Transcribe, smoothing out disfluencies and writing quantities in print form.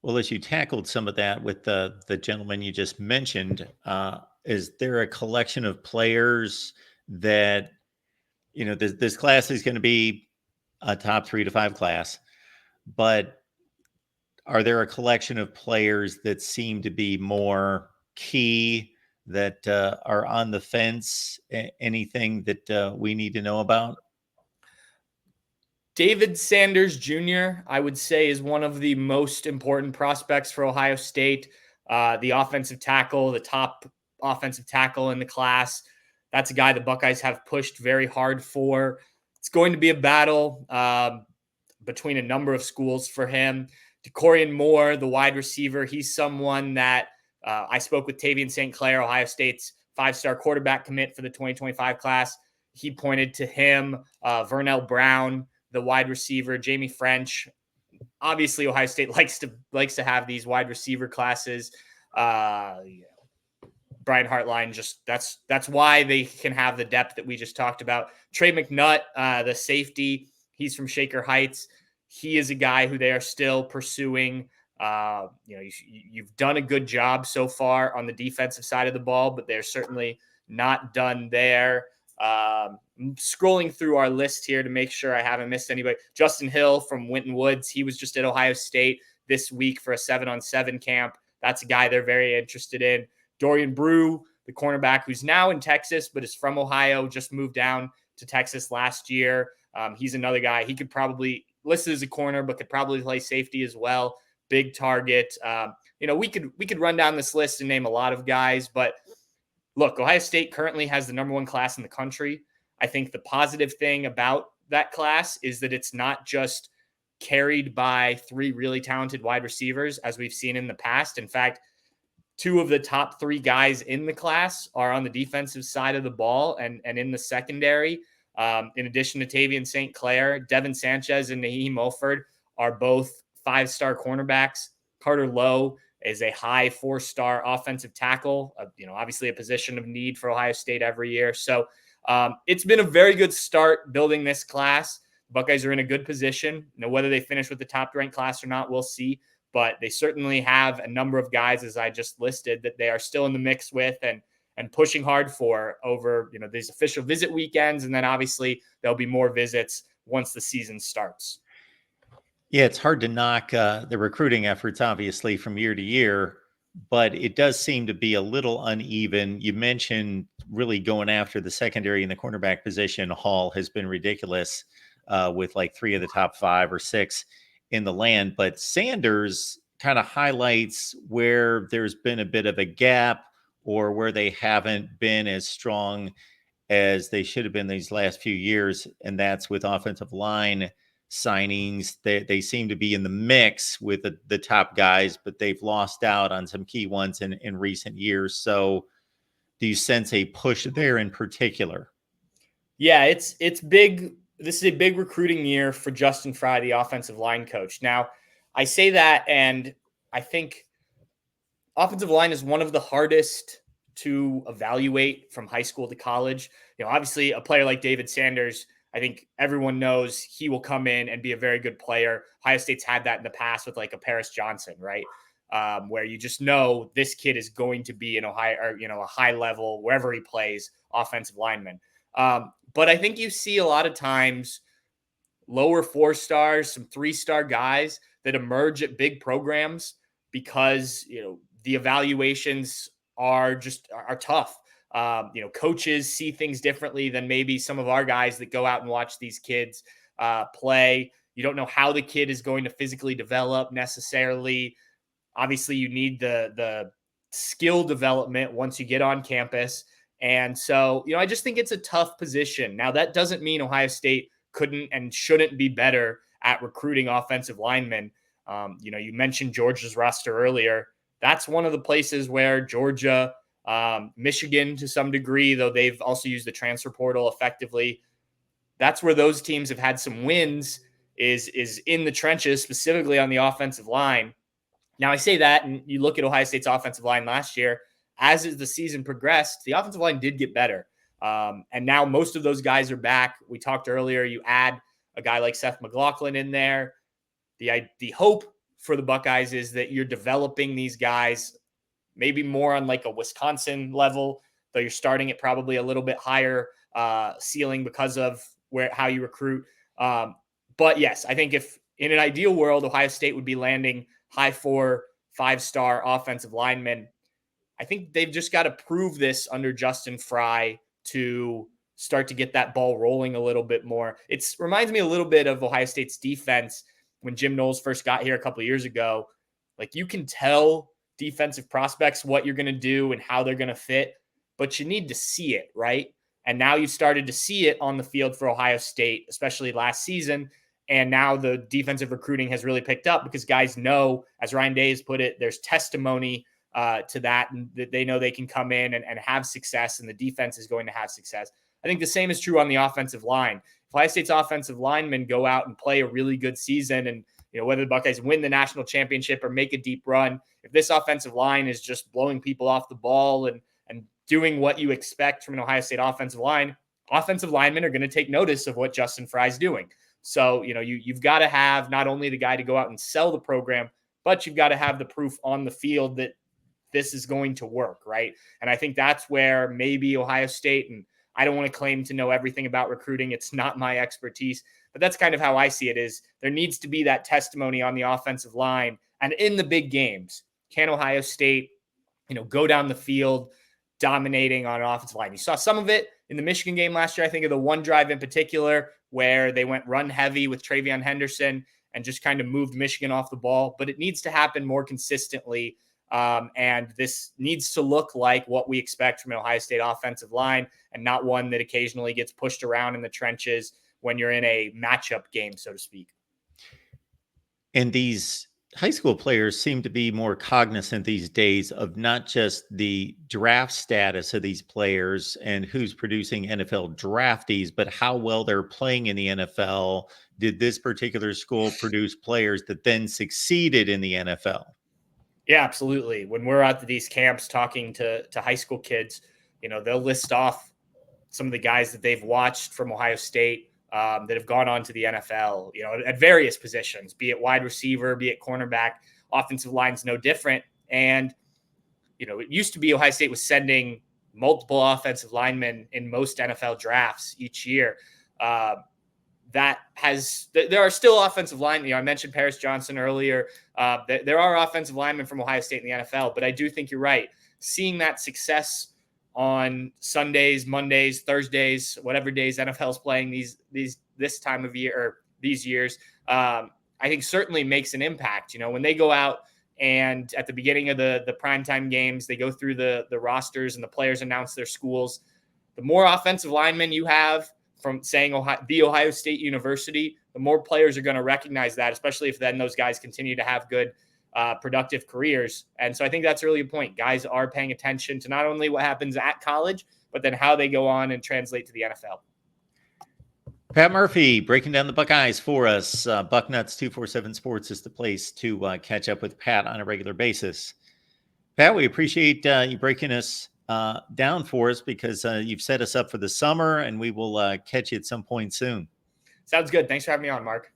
Well, as you tackled some of that with the gentleman you just mentioned, is there a collection of players that this class is going to be a top 3 to 5 class, but are there a collection of players that seem to be more key that are on the fence? Anything that we need to know about? David Sanders Jr., I would say, is one of the most important prospects for Ohio State. The offensive tackle, the top offensive tackle in the class. That's a guy the Buckeyes have pushed very hard for. It's going to be a battle between a number of schools for him. DeCorian Moore, the wide receiver, he's someone that I spoke with Tavian St. Clair, Ohio State's 5-star quarterback commit for the 2025 class. He pointed to him, Vernell Brown, the wide receiver, Jamie French. Obviously, Ohio State likes to have these wide receiver classes. Brian Hartline, just that's why they can have the depth that we just talked about. Trey McNutt, the safety, he's from Shaker Heights. He is a guy who they are still pursuing. You've done a good job so far on the defensive side of the ball, but they're certainly not done there. Scrolling through our list here to make sure I haven't missed anybody. Justin Hill from Winton Woods. He was just at Ohio State this week for a 7-on-7 camp. That's a guy they're very interested in. Dorian Brew, the cornerback who's now in Texas, but is from Ohio, just moved down to Texas last year. He's another guy. He could probably listed as a corner, but could probably play safety as well. Big target. We could run down this list and name a lot of guys, but look, Ohio State currently has the number 1 class in the country. I think the positive thing about that class is that it's not just carried by 3 really talented wide receivers, as we've seen in the past. In fact, 2 of the top 3 guys in the class are on the defensive side of the ball and in the secondary. In addition to Tavian St. Clair, Devin Sanchez and Naheem Mulford are both 5-star cornerbacks. Carter Lowe is a high 4-star offensive tackle, obviously a position of need for Ohio State every year. So it's been a very good start building this class. Buckeyes are in a good position. Whether they finish with the top ranked class or not, we'll see. But they certainly have a number of guys, as I just listed, that they are still in the mix with and pushing hard for over these official visit weekends. And then obviously there'll be more visits once the season starts. Yeah, it's hard to knock the recruiting efforts, obviously, from year to year, but it does seem to be a little uneven. You mentioned really going after the secondary and the cornerback position. Hall has been ridiculous with like 3 of the top 5 or 6 in the land, but Sanders kind of highlights where there's been a bit of a gap or where they haven't been as strong as they should have been these last few years, and that's with offensive line signings. They seem to be in the mix with the top guys, but they've lost out on some key ones in recent years. So do you sense a push there in particular? Yeah, it's big. This is a big recruiting year for Justin Fry, the offensive line coach. Now, I say that, and I think offensive line is one of the hardest to evaluate from high school to college. Obviously, a player like David Sanders, I think everyone knows he will come in and be a very good player. Ohio State's had that in the past with like a Paris Johnson, right? Where you just know this kid is going to be an Ohio or a high level wherever he plays offensive lineman. But I think you see a lot of times lower 4 stars, some 3-star guys that emerge at big programs because the evaluations are tough. Coaches see things differently than maybe some of our guys that go out and watch these kids play. You don't know how the kid is going to physically develop necessarily. Obviously, you need the skill development once you get on campus. And so, I just think it's a tough position. Now, that doesn't mean Ohio State couldn't and shouldn't be better at recruiting offensive linemen. You mentioned Georgia's roster earlier. That's one of the places where Georgia, Michigan to some degree, though they've also used the transfer portal effectively. That's where those teams have had some wins is in the trenches, specifically on the offensive line. Now, I say that, and you look at Ohio State's offensive line last year, as the season progressed, the offensive line did get better. And now most of those guys are back. We talked earlier, you add a guy like Seth McLaughlin in there. The hope for the Buckeyes is that you're developing these guys maybe more on like a Wisconsin level, though you're starting at probably a little bit higher ceiling because of how you recruit. But yes, I think if in an ideal world, Ohio State would be landing high 4, 5-star offensive linemen. I think they've just got to prove this under Justin Fry to start to get that ball rolling a little bit more. It reminds me a little bit of Ohio State's defense when Jim Knowles first got here a couple of years ago. Like, you can tell defensive prospects what you're going to do and how they're going to fit, but you need to see it, right? And now you've started to see it on the field for Ohio State, especially last season. And now the defensive recruiting has really picked up because guys know, as Ryan Day has put it, there's testimony to that, and they know they can come in and have success, and the defense is going to have success. I think the same is true on the offensive line. If Ohio State's offensive linemen go out and play a really good season, and whether the Buckeyes win the national championship or make a deep run, if this offensive line is just blowing people off the ball and doing what you expect from an Ohio State offensive line, offensive linemen are going to take notice of what Justin Fry's doing. So, you've got to have not only the guy to go out and sell the program, but you've got to have the proof on the field that this is going to work, right? And I think that's where maybe Ohio State, and I don't want to claim to know everything about recruiting. It's not my expertise, but that's kind of how I see it. Is there needs to be that testimony on the offensive line, and in the big games, can Ohio State, go down the field dominating on an offensive line? You saw some of it in the Michigan game last year. I think of the one drive in particular where they went run heavy with Travion Henderson and just kind of moved Michigan off the ball, but it needs to happen more consistently. And this needs to look like what we expect from an Ohio State offensive line, and not one that occasionally gets pushed around in the trenches when you're in a matchup game, so to speak. And these high school players seem to be more cognizant these days of not just the draft status of these players and who's producing NFL draftees, but how well they're playing in the NFL. Did this particular school produce players that then succeeded in the NFL? Yeah, absolutely. When we're at these camps talking to high school kids, they'll list off some of the guys that they've watched from Ohio State that have gone on to the NFL, at various positions, be it wide receiver, be it cornerback. Offensive line's no different. And, it used to be Ohio State was sending multiple offensive linemen in most NFL drafts each year. There are still offensive linemen. I mentioned Paris Johnson earlier. There are offensive linemen from Ohio State in the NFL, but I do think you're right. Seeing that success on Sundays, Mondays, Thursdays, whatever days NFL's playing this time of year or these years, I think certainly makes an impact. When they go out and at the beginning of the primetime games, they go through the rosters and the players announce their schools. The more offensive linemen you have from saying the Ohio State University, the more players are going to recognize that, especially if then those guys continue to have good, productive careers. And so I think that's really a point. Guys are paying attention to not only what happens at college, but then how they go on and translate to the NFL. Pat Murphy breaking down the Buckeyes for us. Bucknuts 247 Sports is the place to catch up with Pat on a regular basis. Pat, we appreciate you breaking us down for us because you've set us up for the summer, and we will catch you at some point soon. Sounds good. Thanks for having me on, Mark.